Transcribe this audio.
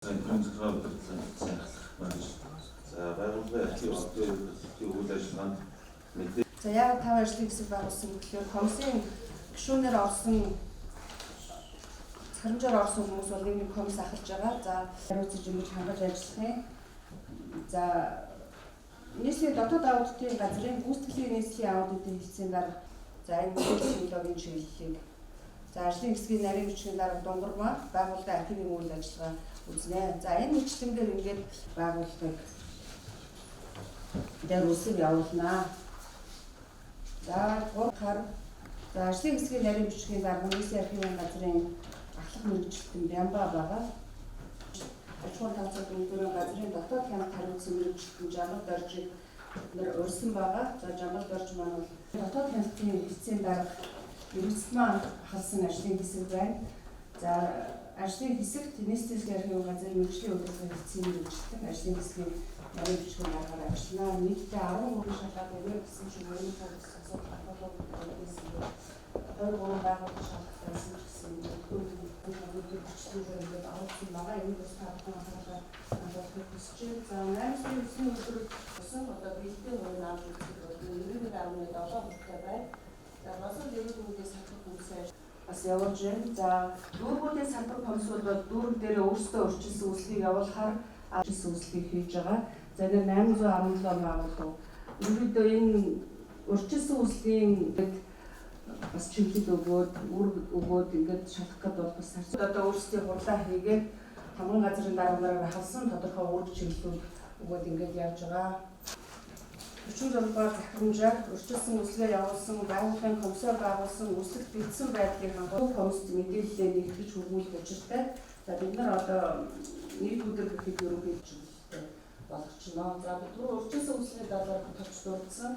Контроль за байгууллагын үйл ажиллагаанд мэдээ. За яг тав ажлын хэсэг байгуулсан гэхээр комиссын гишүүнээр орсон харамжаар орсон хүмүүс бол нэг комисс ахалж байгаа. За хариуцж ингэж хангаж ажиллах. За нийслэлийн дотоод аудитын газрын гүйцэтгэлийн нийслэлийн аудитын хэлцээний дарга за энэ технологийн чиглэлийг за ажлын хэсгийн нарийн бичгийн дарга Дунгурмаа байгууллагын архивын үйл ажиллагаа үзнэ. За энэ мэтлэн дээр ингээд байгууллагыг дээр үсэг явуулнаа. За 3 хар за ажлын хэсгийн нарийн бичгийн дарга нийслэлийн архивын газрын ахлах мэргэжилтэн Бямба байгаа. Ачуун тавцад өндөр газрын дотоод хяналт хариуцсан мэргэжилтэн Жамал Доржиг нэр урьсан байгаа. За Жамал Дорж маань бол дотоод хяналтын хэлцээний дарга Эрдэнэт халсан ажлын хэсэг байна. За ажлын хэсэгт нийслэлийн архивын газрын мэргэжлийн удирдлагын хэлцээний мэргэжилтэн ажлын хэсгийн нарийн бичгийн даргаар ажиллана. Нийтдээ 13 шалгалт өгөө гэсэн чинь өөрийн цогц асуудал холбоотой байсан. 23 байгууллага шалгалтайсан гэсэн ингээд авсан байгаа. Энэ бас таатан анхаарал хандуулахыг хүсэж байна. За 8-9 өдөр усан одоо бэлтгэл хувийн авч үзэх бол 91.7 хүртэл байна. За босод ерөнхийдөө салбар комиссаар бас явуулж байна. За дүүргүүдийн салбар комисс бол дүүрэг дээр өөрсдөө өрчилсөн үйлчлэгийг явуулахаар ажил үйлчлэгийг хийж байгаа. За энэ 817 байгууллага. Ерөнхийдөө энэ өрчилсөн үйлчлэгийн бас чиглэл өгөөд ингээд шалгах гэдэг бол бас одоо өөрсдийн хурлаа хийгээд хамгаалал газрын дарганаараа халсан тодорхой үүрэг чиглэлүүд өгөөд ингээд явж байгаа. 46 дугаар захирамжаар өрчилсөн үйлчлэгээ явуулсан байгууллагын комиссаар байгуулсан үйлчлэгт бэлдсэн байдлыг хангах комиссд мэдээлэлээ нэгтгэж хөрвүүлэх учиртай. За бид нар одоо нийт өдөр гэхэд ерөнхийдөө болгочихно. За бид түрүү өрчилсөн үйлчлэгээ дараагаар товч дурдсан.